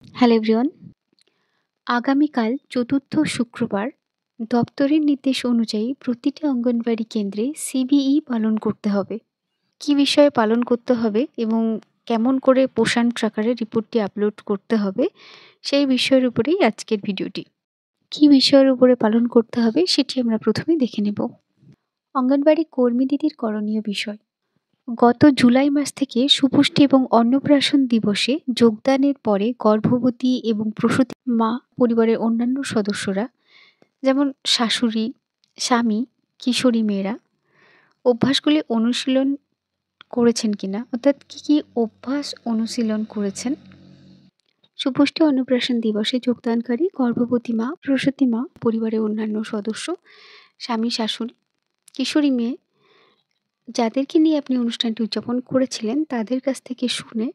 Hello everyone. আগামীকাল চতুর্থ শুক্রবার দপ্তরের নির্দেশ অনুযায়ী প্রতিটি অঙ্গনওয়াড়ি কেন্দ্রে সিবিই পালন করতে হবে। কী বিষয়ে পালন করতে হবে এবং কেমন করে পোষণ ট্র্যাকারে রিপোর্টটি আপলোড করতে হবে সেই বিষয়ের উপরেই আজকের ভিডিওটি। কী বিষয়ের উপরে পালন করতে হবে সেটি আমরা প্রথমেই দেখে নেব। অঙ্গনওয়াড়ি কর্মী দিদির করণীয় বিষয়। গত জুলাই মাস থেকে সুপুষ্টি এবং অন্নপ্রাশন দিবসে যোগদানের পরে গর্ভবতী এবং প্রসূতি মা, পরিবারের অন্যান্য সদস্যরা যেমন শাশুড়ি, স্বামী, কিশোরী মেয়েরা অভ্যাসগুলি অনুশীলন করেছেন কিনা, অর্থাৎ কী কী অভ্যাস অনুশীলন করেছেন। সুপুষ্টি অন্নপ্রাশন দিবসে যোগদানকারী গর্ভবতী মা, প্রসূতি মা, পরিবারের অন্যান্য সদস্য, স্বামী, শাশুড়ি, কিশোরী মেয়ে যাদেরকে নিয়ে আপনি অনুষ্ঠানটি উদযাপন করেছিলেন তাদের কাছ থেকে শুনে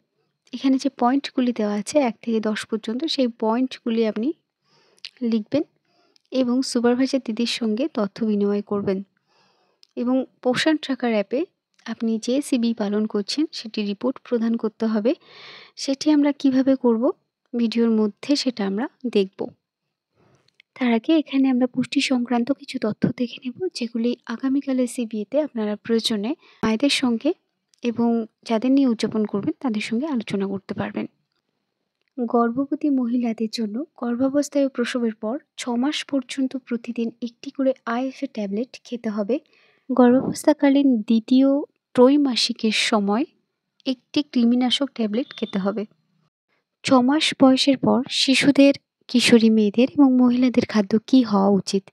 এখানে যে পয়েন্টগুলি দেওয়া আছে 1 থেকে 10 পর্যন্ত সেই পয়েন্টগুলি আপনি লিখবেন এবং সুপারভাইজার দিদির সঙ্গে তথ্য বিনিময় করবেন এবং পোষণ ট্র্যাকার অ্যাপে আপনি যে সিবি পালন করছেন সেটি রিপোর্ট প্রদান করতে হবে। সেটি আমরা কিভাবে করব ভিডিওর মধ্যে সেটা আমরা দেখব। তার আগে এখানে আমরা পুষ্টি সংক্রান্ত কিছু তথ্য দেখে নেব যেগুলি আগামীকালের সিবিএতে আপনারা প্রয়োজনে মায়েদের সঙ্গে এবং যাদের নিয়ে উদযাপন করবেন তাদের সঙ্গে আলোচনা করতে পারবেন। গর্ভবতী মহিলাদের জন্য গর্ভাবস্থায় ও প্রসবের পর 6 মাস পর্যন্ত প্রতিদিন একটি করে আইএফএ ট্যাবলেট খেতে হবে। গর্ভাবস্থাকালীন দ্বিতীয় ত্রৈমাসিকের সময় একটি কৃমিনাশক ট্যাবলেট খেতে হবে। 6 মাস বয়সের পর শিশুদের, কিশোরী মেয়েদের এবং মহিলাদের খাদ্য কী হওয়া উচিত।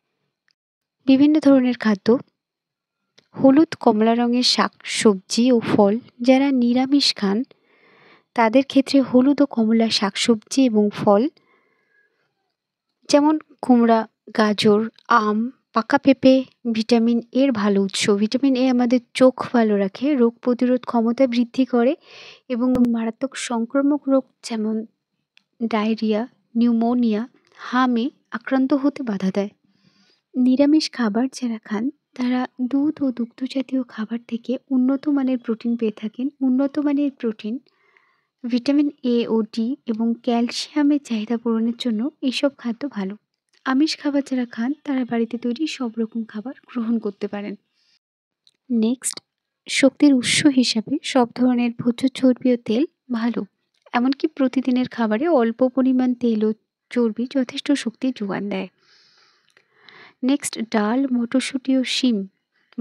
বিভিন্ন ধরনের খাদ্য, হলুদ কমলা রঙের শাক সবজি ও ফল। যারা নিরামিষ খান তাদের ক্ষেত্রে হলুদ ও কমলা শাকসবজি এবং ফল যেমন কুমড়া, গাজর, আম, পাকা পেঁপে ভিটামিন এর ভালো উৎস। ভিটামিন এ আমাদের চোখ ভালো রাখে, রোগ প্রতিরোধ ক্ষমতা বৃদ্ধি করে এবং মারাত্মক সংক্রামক রোগ যেমন ডায়রিয়া, নিউমোনিয়া, হামে আক্রান্ত হতে বাধা দেয়। নিরামিষ খাবার যারা খান তারা দুধ ও দুগ্ধজাতীয় খাবার থেকে উন্নত মানের প্রোটিন পেয়ে থাকেন। উন্নত মানের প্রোটিন, ভিটামিন এ ও ডি এবং ক্যালসিয়ামের চাহিদা পূরণের জন্য এইসব খাদ্য ভালো। আমিষ খাবার যারা খান তারা বাড়িতে তৈরি সব রকম খাবার গ্রহণ করতে পারেন। নেক্সট, শক্তির উৎস হিসাবে সব ধরনের ভোজ্য চর্বি ও তেল ভালো। এমনকি প্রতিদিনের খাবারে অল্প পরিমাণ তেল ও চর্বি যথেষ্ট শক্তি যোগান দেয়। নেক্সট, ডাল, মটরশুঁটি ও শিম,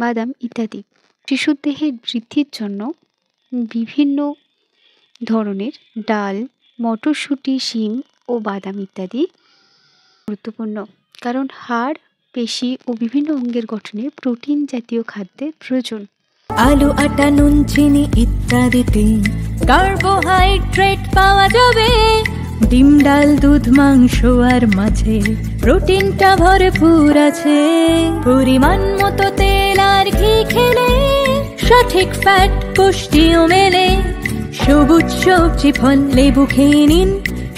বাদাম ইত্যাদি। শিশুর দেহের বৃদ্ধির জন্য বিভিন্ন ধরনের ডাল, মটরশুঁটি, শিম ও বাদাম ইত্যাদি গুরুত্বপূর্ণ, কারণ হাড়, পেশি ও বিভিন্ন অঙ্গের গঠনে প্রোটিন জাতীয় খাদ্যের প্রয়োজন। আলু, আটা, নুন, চিনি ইত্যাদিতে কার্বোহাইড্রেট পাওয়া যাবে। ডিম, ডাল, দুধ, মাংস আর মাছে প্রোটিনটা ভরপুর আছে। পরিমাণ মতো তেল আর ঘি খেলে সঠিক ফ্যাট পুষ্টিও মেলে। সবুজ সবজি, ফল, লেবু খেয়ে নিন,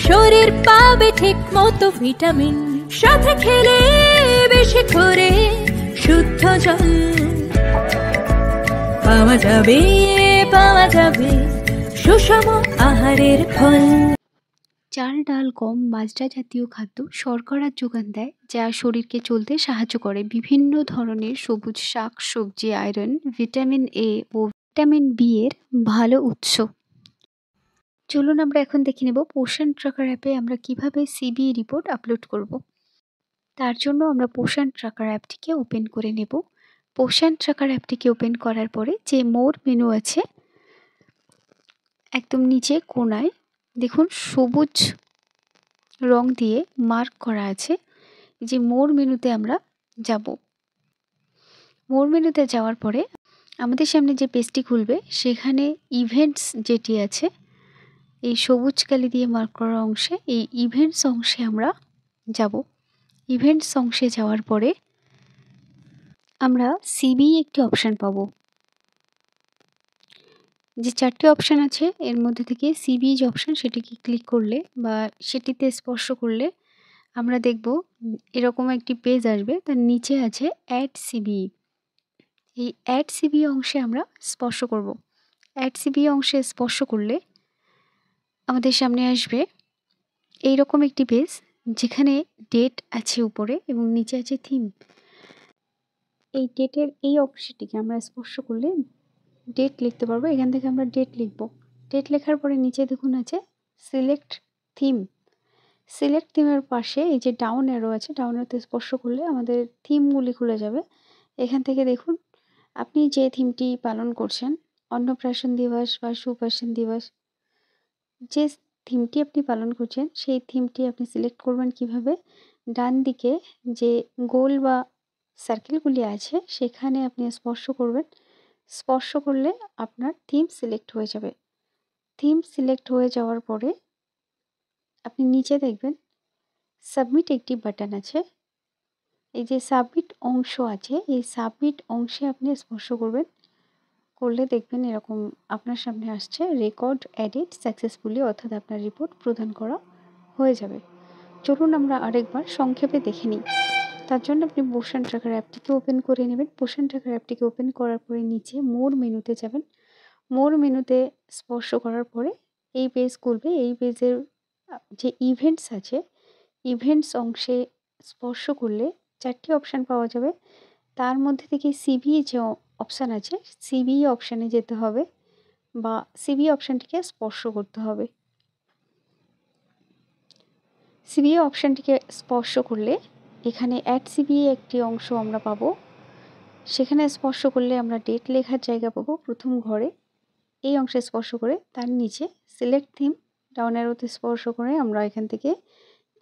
শরীর পাবে ঠিক মতো ভিটামিন। সাথে খেলে বেশি করে শুদ্ধ জল পাওয়া যাবে সুষম আহারের ফল। চাল, ডাল, গম, বাজরা জাতীয় খাদ্য শর্করার যোগান দেয় যা শরীরকে চলতে সাহায্য করে। বিভিন্ন ধরনের সবুজ শাক সবজি আয়রন, ভিটামিন এ ও ভিটামিন বি এর ভালো উৎস। চলুন আমরা এখন দেখে নেব পোষণ ট্র্যাকার অ্যাপে আমরা কিভাবে সিবি রিপোর্ট আপলোড করব। তার জন্য আমরা পোষণ ট্র্যাকার অ্যাপটিকে ওপেন করে নেব। পোষণ ট্র্যাকার অ্যাপটিকে ওপেন করার পরে যে মোর মেনু আছে একদম নিচে কোণায় দেখুন সবুজ রং দিয়ে মার্ক করা আছে, যে মোর মেনুতে আমরা যাব। মোর মেনুতে যাওয়ার পরে আমাদের সামনে যে পেজটি খুলবে সেখানে ইভেন্টস যেটি আছে এই সবুজ কালি দিয়ে মার্ক করা অংশে, এই ইভেন্টস অংশে আমরা যাব। ইভেন্টস অংশে যাওয়ার পরে আমরা সিবি একটি অপশান পাবো। যে 4টি অপশান আছে এর মধ্যে থেকে সিবি যে অপশান সেটিকে ক্লিক করলে বা সেটিতে স্পর্শ করলে আমরা দেখব এরকম একটি পেজ আসবে, তার নিচে আছে অ্যাড সিবি। এই অ্যাড সিবি অংশে আমরা স্পর্শ করব। অ্যাড সিবি অংশে স্পর্শ করলে আমাদের সামনে আসবে এইরকম একটি পেজ যেখানে ডেট আছে উপরে এবং নিচে আছে থিম। এই ডেটের এই অংশটিকে আমরা স্পর্শ করলে ডেট লিখতে পারবো। এখান থেকে আমরা ডেট লিখব। ডেট লেখার পরে নিচে দেখুন আছে সিলেক্ট থিম। সিলেক্ট থিমের পাশে এই যে ডাউন অ্যারো আছে, ডাউন অ্যারোতে স্পর্শ করলে আমাদের থিমগুলি খুলে যাবে। এখান থেকে দেখুন আপনি যে থিমটি পালন করছেন, অন্নপ্রাশন দিবস বা সুপ্রাশন দিবস, যে থিমটি আপনি পালন করছেন সেই থিমটি আপনি সিলেক্ট করবেন কিভাবে। ডান দিকে যে গোল বা সার্কেলগুলি আছে সেখানে আপনি স্পর্শ করবেন। স্পর্শ করলে আপনার থিম সিলেক্ট হয়ে যাবে। থিম সিলেক্ট হয়ে যাওয়ার পরে আপনি নিচে দেখবেন সাবমিট একটি বাটন আছে। এই যে সাবমিট অংশ আছে, এই সাবমিট অংশে আপনি স্পর্শ করবেন। করলে দেখবেন এরকম আপনার সামনে আসছে রেকর্ড এডিট সাকসেসফুলি, অর্থাৎ আপনার রিপোর্ট প্রদান করা হয়ে যাবে। চলুন আমরা আরেকবার সংক্ষেপে দেখে নিই। তার জন্য আপনি পোষণ ট্র্যাকার অ্যাপটিকে ওপেন করে নেবেন। পোষণ ট্র্যাকার অ্যাপটিকে ওপেন করার পরে নিচে মোর মেনুতে যাবেন। মোর মেনুতে স্পর্শ করার পরে এই পেজ খুলবে। এই পেজের যে ইভেন্টস আছে, ইভেন্টস অংশে স্পর্শ করলে 4টি অপশান পাওয়া যাবে। তার মধ্যে থেকে সিবিই যে অপশান আছে, সিবিই অপশানে যেতে হবে বা সিবিই অপশানটিকে স্পর্শ করতে হবে। সিবিই অপশানটিকে স্পর্শ করলে এখানে অ্যাড সিবিই একটি অংশ আমরা পাবো। সেখানে স্পর্শ করলে আমরা ডেট লেখার জায়গা পাবো প্রথম ঘরে। এই অংশে স্পর্শ করে তার নিচে সিলেক্ট থিম, ডাউন অ্যারোতে স্পর্শ করে আমরা এখান থেকে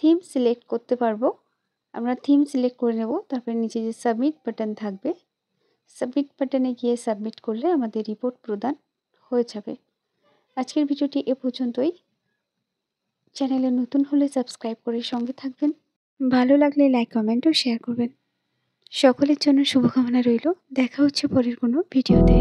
থিম সিলেক্ট করতে পারবো। আমরা থিম সিলেক্ট করে নেব। তারপরে নিচে যে সাবমিট বাটন থাকবে, সাবমিট বাটনে গিয়ে সাবমিট করলে আমাদের রিপোর্ট প্রদান হয়ে যাবে। আজকের ভিডিওটি এ পর্যন্তই। চ্যানেলে নতুন হলে সাবস্ক্রাইব করে সঙ্গে থাকবেন। ভালো লাগলে লাইক, কমেন্ট ও শেয়ার করবেন। সকলের জন্য শুভকামনা রইল। দেখা হচ্ছে পরের কোনো ভিডিওতে।